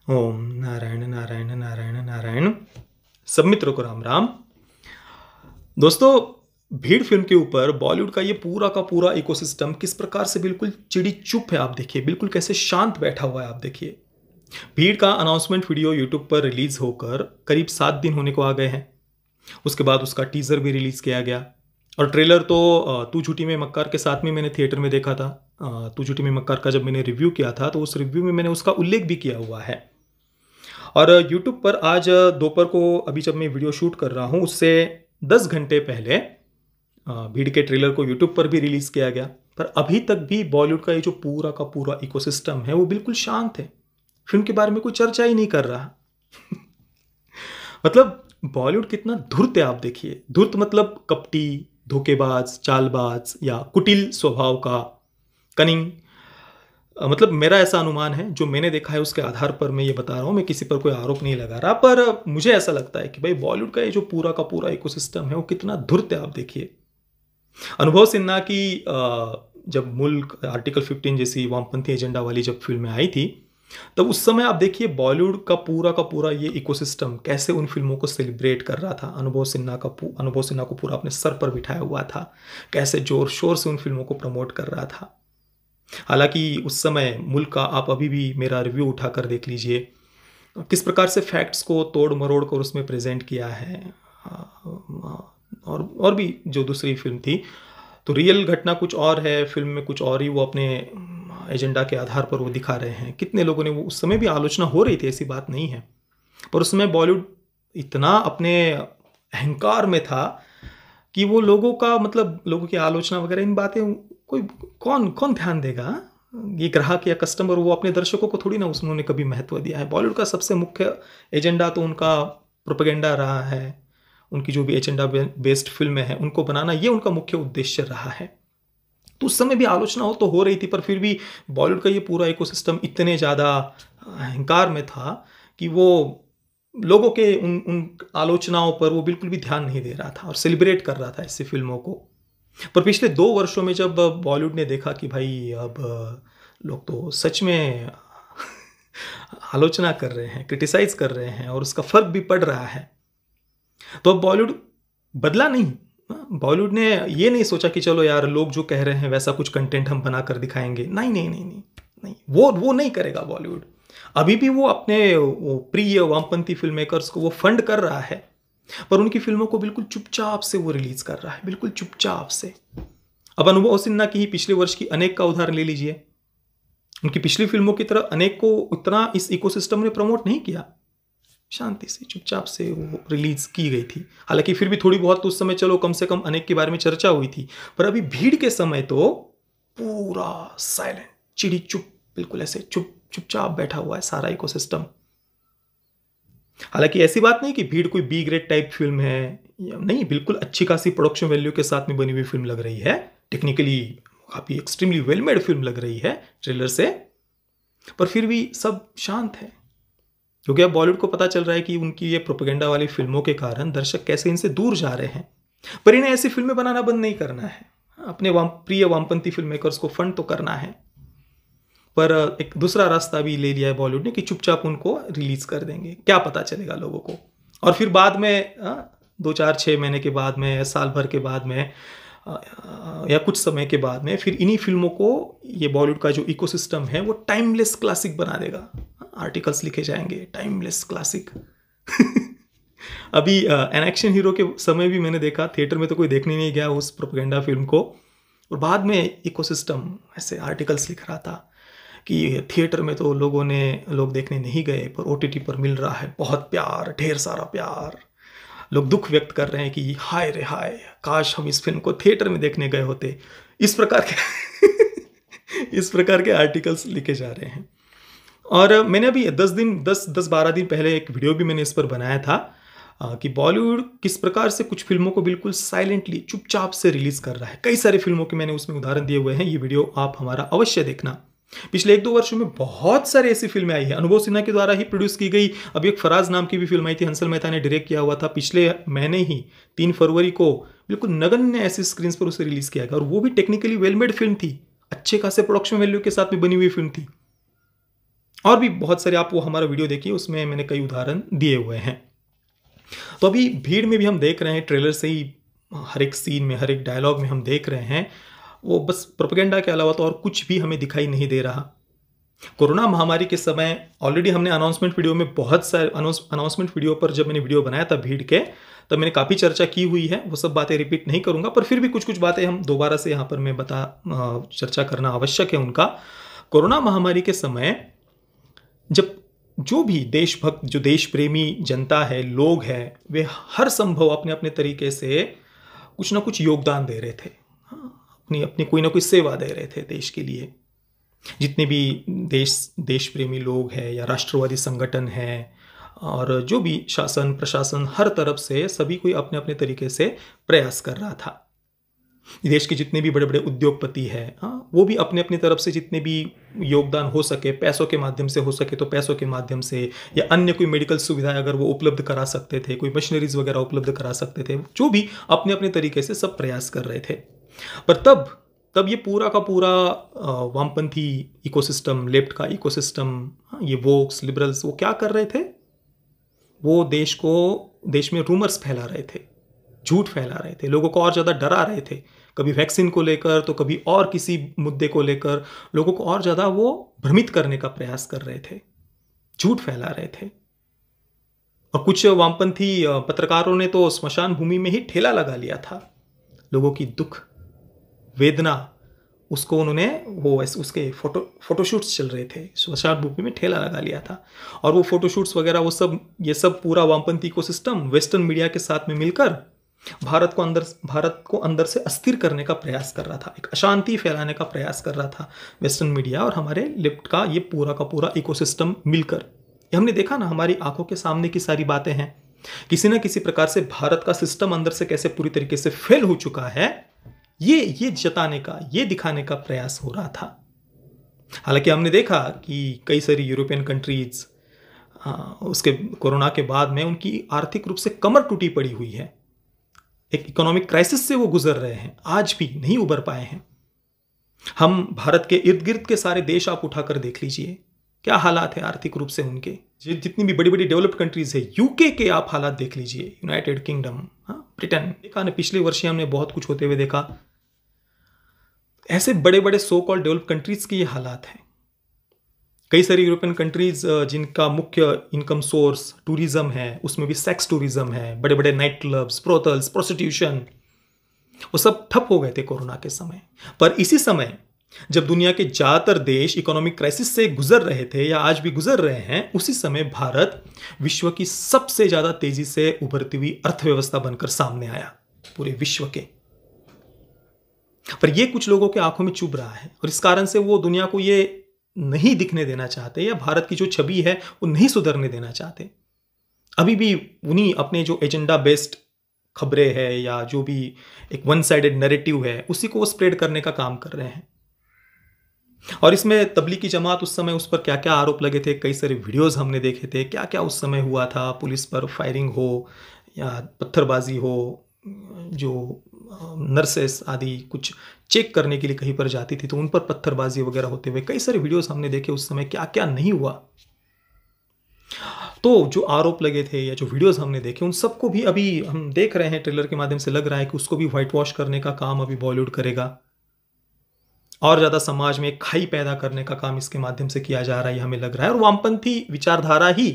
ओम नारायण नारायण नारायण नारायण। सब मित्रों को राम राम। दोस्तों, भीड़ फिल्म के ऊपर बॉलीवुड का ये पूरा का पूरा इकोसिस्टम किस प्रकार से बिल्कुल चिड़ी चुप है। आप देखिए, बिल्कुल कैसे शांत बैठा हुआ है। आप देखिए, भीड़ का अनाउंसमेंट वीडियो यूट्यूब पर रिलीज होकर करीब 7 दिन होने को आ गए हैं। उसके बाद उसका टीजर भी रिलीज किया गया और ट्रेलर तो तू झूठी में मक्कार के साथ में मैंने थिएटर में देखा था। तू झूठी में मक्कार का जब मैंने रिव्यू किया था तो उस रिव्यू में मैंने उसका उल्लेख भी किया हुआ है। और यूट्यूब पर आज दोपहर को, अभी जब मैं वीडियो शूट कर रहा हूँ उससे 10 घंटे पहले भीड़ के ट्रेलर को यूट्यूब पर भी रिलीज किया गया। पर अभी तक भी बॉलीवुड का ये जो पूरा का पूरा इकोसिस्टम है वो बिल्कुल शांत है। फिल्म के बारे में कोई चर्चा ही नहीं कर रहा। मतलब बॉलीवुड कितना धूर्त है। आप देखिए, धूर्त मतलब कपटी, धोखेबाज, चालबाज या कुटिल स्वभाव का, कनिंग। मतलब मेरा ऐसा अनुमान है, जो मैंने देखा है उसके आधार पर मैं ये बता रहा हूँ। मैं किसी पर कोई आरोप नहीं लगा रहा, पर मुझे ऐसा लगता है कि भाई बॉलीवुड का ये जो पूरा का पूरा इकोसिस्टम है वो कितना धूर्त है। आप देखिए, अनुभव सिन्हा की जब मुल्क, आर्टिकल 15 जैसी वामपंथी एजेंडा वाली जब फिल्में आई थी, तब उस समय आप देखिए बॉलीवुड का पूरा ये इकोसिस्टम कैसे उन फिल्मों को सेलिब्रेट कर रहा था। अनुभव सिन्हा को पूरा अपने सर पर बिठाया हुआ था, कैसे जोर शोर से उन फिल्मों को प्रमोट कर रहा था। हालांकि उस समय मुल्क का, आप अभी भी मेरा रिव्यू उठाकर देख लीजिए, किस प्रकार से फैक्ट्स को तोड़ मरोड़ कर उसमें प्रेजेंट किया है। और भी जो दूसरी फिल्म थी, तो रियल घटना कुछ और है, फिल्म में कुछ और ही वो अपने एजेंडा के आधार पर वो दिखा रहे हैं। कितने लोगों ने, वो उस समय भी आलोचना हो रही थी, ऐसी बात नहीं है। पर उस समय बॉलीवुड इतना अपने अहंकार में था कि वो लोगों का, मतलब लोगों की आलोचना वगैरह इन बातें कोई कौन कौन ध्यान देगा। ये ग्राहक या कस्टमर, वो अपने दर्शकों को थोड़ी ना उन्होंने कभी महत्व दिया है। बॉलीवुड का सबसे मुख्य एजेंडा तो उनका प्रोपेगेंडा रहा है। उनकी जो भी एजेंडा बेस्ड फिल्में हैं उनको बनाना, ये उनका मुख्य उद्देश्य रहा है। तो उस समय भी आलोचना हो रही थी, पर फिर भी बॉलीवुड का ये पूरा इकोसिस्टम इतने ज़्यादा अहंकार में था कि वो लोगों के उन उन आलोचनाओं पर वो बिल्कुल भी ध्यान नहीं दे रहा था और सेलिब्रेट कर रहा था ऐसी फिल्मों को। पर पिछले 2 वर्षों में जब बॉलीवुड ने देखा कि भाई अब लोग तो सच में आलोचना कर रहे हैं, क्रिटिसाइज कर रहे हैं और उसका फर्क भी पड़ रहा है, तो अब बॉलीवुड बदला नहीं। बॉलीवुड ने ये नहीं सोचा कि चलो यार लोग जो कह रहे हैं वैसा कुछ कंटेंट हम बनाकर दिखाएंगे। नहीं नहीं नहीं नहीं नहीं, वो नहीं करेगा बॉलीवुड। अभी भी वो अपने वो प्रिय वामपंथी फिल्म मेकर्स को वो फंड कर रहा है, पर उनकी फिल्मों को बिल्कुल चुपचाप से वो रिलीज कर रहा है, बिल्कुल चुपचाप से। अब अनुभव सिन्हा की ही पिछले वर्ष की अनेक का उदाहरण ले लीजिए। उनकी पिछली फिल्मों की तरह अनेक को उतना इस इकोसिस्टम ने प्रमोट नहीं किया, शांति से चुपचाप से वो रिलीज की गई थी। हालांकि फिर भी थोड़ी बहुत तो उस समय चलो कम से कम अनेक के बारे में चर्चा हुई थी, पर अभी भीड़ के समय तो पूरा साइलेंट, चिड़ी चुप, बिल्कुल ऐसे चुपचाप बैठा हुआ है सारा इकोसिस्टम। हालांकि ऐसी बात नहीं कि भीड़ कोई बी ग्रेड टाइप फिल्म है, नहीं, बिल्कुल अच्छी खासी प्रोडक्शन वैल्यू के साथ में बनी हुई फिल्म लग रही है। टेक्निकली काफी एक्सट्रीमली वेल मेड फिल्म लग रही है ट्रेलर से, पर फिर भी सब शांत है, क्योंकि अब बॉलीवुड को पता चल रहा है कि उनकी ये प्रोपेगेंडा वाली फिल्मों के कारण दर्शक कैसे इनसे दूर जा रहे हैं। पर इन्हें ऐसी फिल्में बनाना बंद नहीं करना है, अपने प्रिय वामपंथी फिल्म मेकर्स को फंड तो करना है, पर एक दूसरा रास्ता भी ले लिया है बॉलीवुड ने कि चुपचाप उनको रिलीज कर देंगे, क्या पता चलेगा लोगों को। और फिर बाद में 2-4-6 महीने के बाद में, साल भर के बाद में, या कुछ समय के बाद में, फिर इन्हीं फिल्मों को ये बॉलीवुड का जो इकोसिस्टम है वो टाइमलेस क्लासिक बना देगा। आर्टिकल्स लिखे जाएंगे, टाइमलेस क्लासिक। अभी एन एक्शन हीरो के समय भी मैंने देखा, थिएटर में तो कोई देखने नहीं गया उस प्रोपेगेंडा फिल्म को, और बाद में इकोसिस्टम ऐसे आर्टिकल्स लिख रहा था कि थिएटर में तो लोग देखने नहीं गए, पर ओटीटी पर मिल रहा है बहुत प्यार, ढेर सारा प्यार। लोग दुख व्यक्त कर रहे हैं कि हाय रे हाय, काश हम इस फिल्म को थिएटर में देखने गए होते। इस प्रकार के इस प्रकार के आर्टिकल्स लिखे जा रहे हैं। और मैंने अभी 10-12 दिन पहले एक वीडियो भी मैंने इस पर बनाया था कि बॉलीवुड किस प्रकार से कुछ फिल्मों को बिल्कुल साइलेंटली, चुपचाप से रिलीज कर रहा है। कई सारी फिल्मों के मैंने उसमें उदाहरण दिए हुए हैं, ये वीडियो आप हमारा अवश्य देखना। पिछले 1-2 वर्षों में बहुत सारी ऐसी फिल्में आई है, अनुभव सिन्हा के द्वारा ही प्रोड्यूस की गई। अभी एक फराज नाम की भी फिल्म आई थी, हंसल मेहता ने डायरेक्ट किया हुआ था, पिछले महीने ही 3 फरवरी को बिल्कुल नगण्य ऐसी स्क्रीन पर उसे रिलीज किया गया, और वो भी टेक्निकली वेल मेड फिल्म थी, अच्छे खासे प्रोडक्शन वैल्यू के साथ में बनी हुई फिल्म थी। और भी बहुत सारे, आप वो हमारा वीडियो देखिए, उसमें मैंने कई उदाहरण दिए हुए हैं। तो अभी भीड़ में भी हम देख रहे हैं, ट्रेलर से ही हर एक सीन में, हर एक डायलॉग में हम देख रहे हैं, वो बस प्रोपेगेंडा के अलावा तो और कुछ भी हमें दिखाई नहीं दे रहा। कोरोना महामारी के समय ऑलरेडी हमने अनाउंसमेंट वीडियो में बहुत सारे अनाउंसमेंट वीडियो पर जब मैंने वीडियो बनाया था भीड़ के, तब मैंने काफ़ी चर्चा की हुई है, वो सब बातें रिपीट नहीं करूंगा, पर फिर भी कुछ कुछ बातें हम दोबारा से यहाँ पर मैं चर्चा करना आवश्यक है उनका। कोरोना महामारी के समय जब जो भी देशभक्त, जो देश प्रेमी जनता है, लोग हैं, वे हर संभव अपने अपने तरीके से कुछ ना कुछ योगदान दे रहे थे, अपनी अपनी कोई ना कोई सेवा दे रहे थे देश के लिए। जितने भी देश प्रेमी लोग हैं या राष्ट्रवादी संगठन है, और जो भी शासन प्रशासन, हर तरफ से सभी कोई अपने अपने तरीके से प्रयास कर रहा था। देश के जितने भी बड़े बड़े उद्योगपति हैं, वो भी अपने अपनी तरफ से जितने भी योगदान हो सके, पैसों के माध्यम से हो सके तो पैसों के माध्यम से, या अन्य कोई मेडिकल सुविधाएं अगर वो उपलब्ध करा सकते थे, कोई मशीनरीज वगैरह उपलब्ध करा सकते थे, जो भी अपने अपने तरीके से सब प्रयास कर रहे थे। पर तब ये पूरा का पूरा वामपंथी इकोसिस्टम, लेफ्ट का इकोसिस्टम, ये वोक्स लिबरल्स, वो क्या कर रहे थे? वो देश में रूमर्स फैला रहे थे, झूठ फैला रहे थे, लोगों को और ज़्यादा डरा रहे थे, कभी वैक्सीन को लेकर तो कभी और किसी मुद्दे को लेकर लोगों को और ज़्यादा वो भ्रमित करने का प्रयास कर रहे थे, झूठ फैला रहे थे। और कुछ वामपंथी पत्रकारों ने तो स्मशान भूमि में ही ठेला लगा लिया था। लोगों की दुख वेदना, उसको उन्होंने उसके फोटोशूट्स चल रहे थे, स्मशान भूमि में ठेला लगा लिया था। और वो फोटोशूट्स वगैरह, ये सब पूरा वामपंथी इकोसिस्टम वेस्टर्न मीडिया के साथ में मिलकर भारत को अंदर से अस्थिर करने का प्रयास कर रहा था, एक अशांति फैलाने का प्रयास कर रहा था वेस्टर्न मीडिया और हमारे लेफ्ट का ये पूरा का पूरा इकोसिस्टम मिलकर। ये हमने देखा ना, हमारी आंखों के सामने की सारी बातें हैं। किसी न किसी प्रकार से भारत का सिस्टम अंदर से कैसे पूरी तरीके से फेल हो चुका है, ये जताने का, ये दिखाने का प्रयास हो रहा था। हालांकि हमने देखा कि कई सारी यूरोपियन कंट्रीज उसके कोरोना के बाद में उनकी आर्थिक रूप से कमर टूटी पड़ी हुई है, एक इकोनॉमिक क्राइसिस से वो गुजर रहे हैं, आज भी नहीं उबर पाए हैं। हम भारत के इर्द गिर्द के सारे देश आप उठाकर देख लीजिए, क्या हालात है आर्थिक रूप से उनके। जितनी भी बड़ी बड़ी डेवलप्ड कंट्रीज है, यूके के आप हालात देख लीजिए, यूनाइटेड किंगडम, ब्रिटेन, देखा ना पिछले वर्ष हमने बहुत कुछ होते हुए देखा। ऐसे बड़े बड़े सो कॉल्ड डेवलप्ड कंट्रीज के ये हालात हैं। कई सारी यूरोपियन कंट्रीज जिनका मुख्य इनकम सोर्स टूरिज्म है, उसमें भी सेक्स टूरिज्म है, बड़े बड़े नाइट क्लब्स, ब्रोथल्स, प्रोस्टिट्यूशन, वो सब ठप हो गए थे कोरोना के समय। पर इसी समय जब दुनिया के ज्यादातर देश इकोनॉमिक क्राइसिस से गुजर रहे थे या आज भी गुजर रहे हैं, उसी समय भारत विश्व की सबसे ज्यादा तेजी से उभरती हुई अर्थव्यवस्था बनकर सामने आया पूरे विश्व के। पर यह कुछ लोगों के आंखों में चुभ रहा है और इस कारण से वो दुनिया को ये नहीं दिखने देना चाहते, या भारत की जो छवि है वो नहीं सुधरने देना चाहते। अभी भी उन्हीं अपने जो एजेंडा बेस्ड खबरें हैं या जो भी एक वन साइडेड नैरेटिव है, उसी को वो स्प्रेड करने का काम कर रहे हैं। और इसमें तबलीगी जमात, उस समय उस पर क्या क्या आरोप लगे थे, कई सारे वीडियोस हमने देखे थे, क्या क्या उस समय हुआ था, पुलिस पर फायरिंग हो या पत्थरबाजी हो, जो नर्सेस आदि कुछ चेक करने के लिए कहीं पर जाती थी तो उन पर पत्थरबाजी वगैरह होते हुए कई सारे वीडियोस हमने देखे। उस समय क्या क्या नहीं हुआ। तो जो आरोप लगे थे या जो वीडियोस हमने देखे, उन सबको भी अभी हम देख रहे हैं, ट्रेलर के माध्यम से लग रहा है कि उसको भी व्हाइट वॉश करने का काम अभी बॉलीवुड करेगा और ज़्यादा समाज में खाई पैदा करने का काम इसके माध्यम से किया जा रहा है, हमें लग रहा है। और वामपंथी विचारधारा ही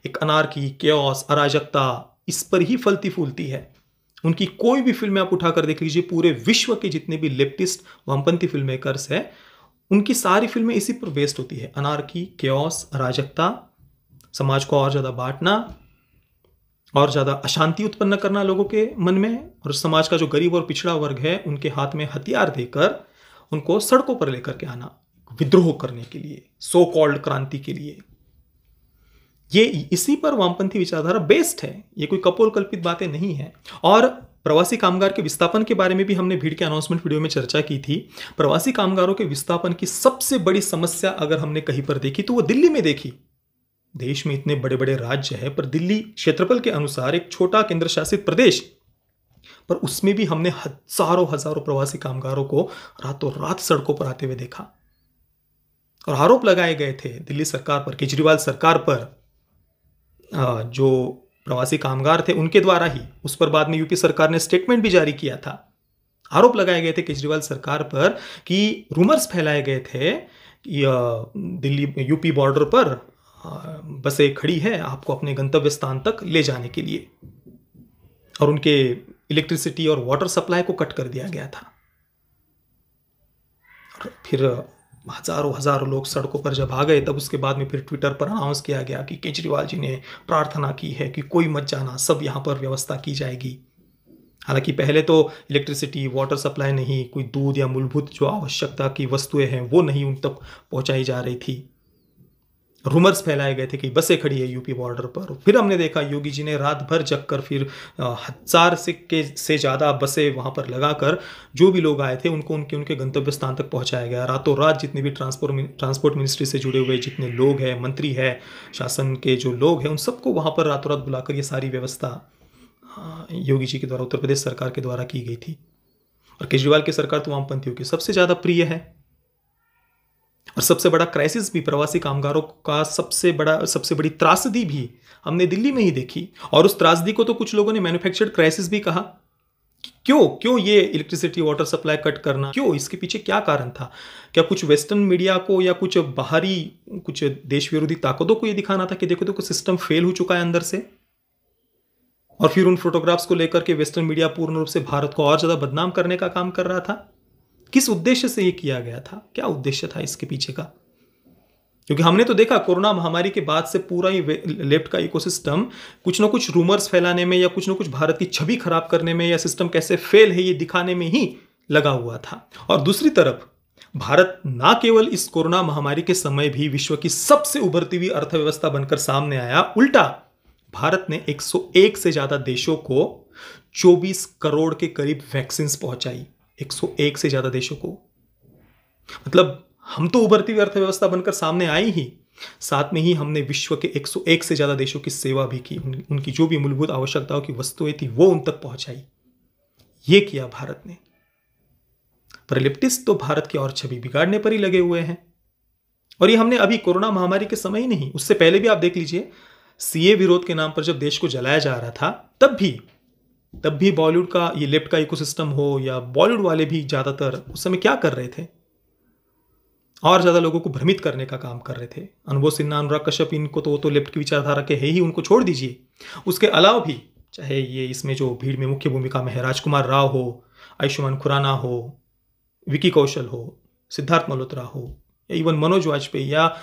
एक अनार्की, केओस, अराजकता, इस पर ही फलती फूलती है। उनकी कोई भी फिल्में आप उठाकर देख लीजिए, पूरे विश्व के जितने भी लेफ्टिस्ट वामपंथी फिल्म मेकर्स हैं, उनकी सारी फिल्में इसी पर बेस्ड होती है। अनार्की, केओस, अराजकता, समाज को और ज़्यादा बांटना और ज़्यादा अशांति उत्पन्न करना लोगों के मन में, और समाज का जो गरीब और पिछड़ा वर्ग है उनके हाथ में हथियार देकर उनको सड़कों पर लेकर के आना, विद्रोह करने के लिए, सो कॉल्ड क्रांति के लिए। ये इसी पर वामपंथी विचारधारा बेस्ड है, ये कोई कपोल कल्पित बातें नहीं है। और प्रवासी कामगार के विस्थापन के बारे में भी हमने भीड़ के अनाउंसमेंट वीडियो में चर्चा की थी। प्रवासी कामगारों के विस्थापन की सबसे बड़ी समस्या अगर हमने कहीं पर देखी तो वो दिल्ली में देखी। देश में इतने बड़े बड़े राज्य है, पर दिल्ली क्षेत्रफल के अनुसार एक छोटा केंद्र शासित प्रदेश, पर उसमें भी हमने हजारों हजारों प्रवासी कामगारों को रातों रात सड़कों पर आते हुए देखा। और आरोप लगाए गए थे दिल्ली सरकार पर, केजरीवाल सरकार पर, जो प्रवासी कामगार थे उनके द्वारा ही। उस पर बाद में यूपी सरकार ने स्टेटमेंट भी जारी किया था। आरोप लगाए गए थे केजरीवाल सरकार पर कि रूमर्स फैलाए गए थे कि दिल्ली यूपी बॉर्डर पर बसें खड़ी है आपको अपने गंतव्य स्थान तक ले जाने के लिए, और उनके इलेक्ट्रिसिटी और वाटर सप्लाई को कट कर दिया गया था। और फिर हजारों लोग सड़कों पर जब आ गए, तब उसके बाद में फिर ट्विटर पर अनाउंस किया गया कि केजरीवाल जी ने प्रार्थना की है कि कोई मत जाना, सब यहाँ पर व्यवस्था की जाएगी। हालांकि पहले तो इलेक्ट्रिसिटी, वाटर सप्लाई नहीं, कोई दूध या मूलभूत जो आवश्यकता की वस्तुएं हैं वो नहीं उन तक पहुंचाई जा रही थी। रूमर्स फैलाए गए थे कि बसें खड़ी है यूपी बॉर्डर पर। फिर हमने देखा योगी जी ने रात भर जगकर फिर 1000 से ज़्यादा बसें वहाँ पर लगाकर जो भी लोग आए थे उनको उनके गंतव्य स्थान तक पहुँचाया गया। रातों रात जितने भी ट्रांसपोर्ट मिनिस्ट्री से जुड़े हुए जितने लोग हैं, मंत्री हैं, शासन के जो लोग हैं, उन सबको वहाँ पर रातों रात बुलाकर ये सारी व्यवस्था योगी जी के द्वारा, उत्तर प्रदेश सरकार के द्वारा की गई थी। और केजरीवाल की सरकार तो वामपंथियों की सबसे ज़्यादा प्रिय है। और सबसे बड़ा क्राइसिस भी, प्रवासी कामगारों का सबसे बड़ी त्रासदी भी हमने दिल्ली में ही देखी। और उस त्रासदी को तो कुछ लोगों ने मैन्युफैक्चर्ड क्राइसिस भी कहा। क्यों ये इलेक्ट्रिसिटी वाटर सप्लाई कट करना, क्यों, इसके पीछे क्या कारण था? क्या कुछ वेस्टर्न मीडिया को या कुछ बाहरी कुछ देश विरोधी ताकतों को ये दिखाना था कि देखो सिस्टम फेल हो चुका है अंदर से? और फिर उन फोटोग्राफ्स को लेकर के वेस्टर्न मीडिया पूर्ण रूप से भारत को और ज्यादा बदनाम करने का काम कर रहा था। किस उद्देश्य से ये किया गया था? क्या उद्देश्य था इसके पीछे का? क्योंकि हमने तो देखा कोरोना महामारी के बाद से पूरा ही लेफ्ट का इकोसिस्टम कुछ ना कुछ रूमर्स फैलाने में या कुछ ना कुछ भारत की छवि खराब करने में या सिस्टम कैसे फेल है ये दिखाने में ही लगा हुआ था। और दूसरी तरफ भारत ना केवल इस कोरोना महामारी के समय भी विश्व की सबसे उभरती हुई अर्थव्यवस्था बनकर सामने आया, उल्टा भारत ने 101 से ज्यादा देशों को 24 करोड़ के करीब वैक्सीन पहुंचाई। 101 से ज्यादा देशों को, मतलब हम तो उभरती हुई अर्थव्यवस्था बनकर सामने आई ही, साथ में ही हमने विश्व के 101 से ज्यादा देशों की सेवा भी की। उनकी जो भी मूलभूत आवश्यकताओं की वस्तुएं थी वो उन तक पहुंचाई। ये किया भारत ने। पर लेफ्टिस्ट तो भारत की और छवि बिगाड़ने पर ही लगे हुए हैं। और ये हमने अभी कोरोना महामारी के समय ही नहीं, उससे पहले भी आप देख लीजिए, सीए विरोध के नाम पर जब देश को जलाया जा रहा था, तब भी बॉलीवुड का ये लेफ्ट का इकोसिस्टम हो या बॉलीवुड वाले भी ज्यादातर उस समय क्या कर रहे थे? और ज्यादा लोगों को भ्रमित करने का काम कर रहे थे। अनुभव सिन्हा, अनुराग कश्यप, इनको तो लेफ्ट की विचारधारा के है ही, उनको छोड़ दीजिए। उसके अलावा भी चाहे ये इसमें जो भीड़ में मुख्य भूमिका में है राजकुमार राव हो, आयुष्मान खुराना हो, विकी कौशल हो, सिद्धार्थ मल्होत्रा हो, या इवन मनोज वाजपेयी, या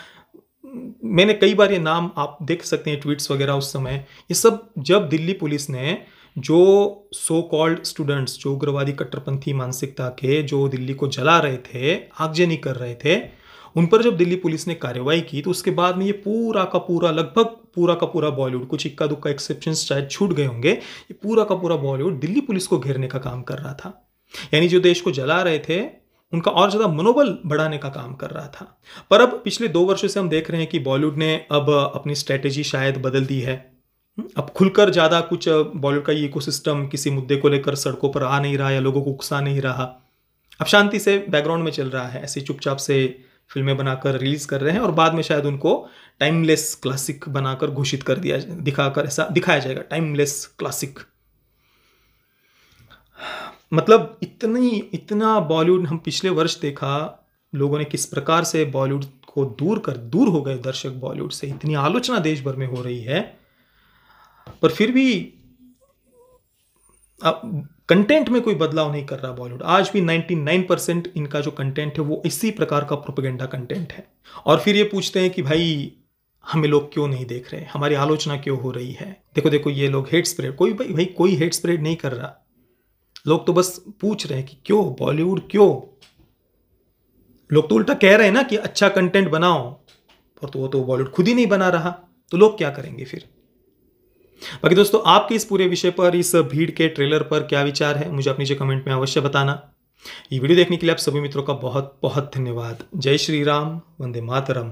मैंने कई बार ये नाम आप देख सकते हैं ट्वीट्स वगैरह उस समय, ये सब जब दिल्ली पुलिस ने जो सो कॉल्ड स्टूडेंट्स, जो उग्रवादी कट्टरपंथी मानसिकता के जो दिल्ली को जला रहे थे, आगजनी कर रहे थे, उन पर जब दिल्ली पुलिस ने कार्रवाई की, तो उसके बाद में ये पूरा का पूरा, लगभग पूरा का पूरा बॉलीवुड, कुछ इक्का दुक्का एक्सेप्शंस शायद छूट गए होंगे, ये पूरा का पूरा बॉलीवुड दिल्ली पुलिस को घेरने का काम कर रहा था। यानी जो देश को जला रहे थे उनका और ज्यादा मनोबल बढ़ाने का काम कर रहा था। पर अब पिछले 2 वर्षों से हम देख रहे हैं कि बॉलीवुड ने अब अपनी स्ट्रेटेजी शायद बदल दी है। अब खुलकर ज्यादा कुछ बॉलीवुड का ये इकोसिस्टम किसी मुद्दे को लेकर सड़कों पर आ नहीं रहा या लोगों को उकसा नहीं रहा। अब शांति से बैकग्राउंड में चल रहा है, ऐसे चुपचाप से फिल्में बनाकर रिलीज कर रहे हैं और बाद में शायद उनको टाइमलेस क्लासिक बनाकर घोषित कर दिया, दिखाकर ऐसा दिखाया जाएगा, टाइमलेस क्लासिक। मतलब इतना बॉलीवुड हम पिछले वर्ष देखा, लोगों ने किस प्रकार से बॉलीवुड को दूर हो गए दर्शक बॉलीवुड से, इतनी आलोचना देश भर में हो रही है, पर फिर भी कंटेंट में कोई बदलाव नहीं कर रहा बॉलीवुड। आज भी 99% इनका जो कंटेंट है वो इसी प्रकार का प्रोपेगेंडा कंटेंट है। और फिर ये पूछते हैं कि भाई हमें लोग क्यों नहीं देख रहे, हमारी आलोचना क्यों हो रही है? देखो ये लोग हेट स्प्रेड, कोई हेट स्प्रेड नहीं कर रहा, लोग तो बस पूछ रहे हैं कि क्यों बॉलीवुड, क्यों? लोग तो उल्टा कह रहे हैं ना कि अच्छा कंटेंट बनाओ, और तो वो तो बॉलीवुड खुद ही नहीं बना रहा, तो लोग क्या करेंगे फिर? बाकी दोस्तों, आपके इस पूरे विषय पर, इस भीड़ के ट्रेलर पर क्या विचार है, मुझे आप नीचे कमेंट में अवश्य बताना। ये वीडियो देखने के लिए आप सभी मित्रों का बहुत बहुत धन्यवाद। जय श्री राम, वंदे मातरम।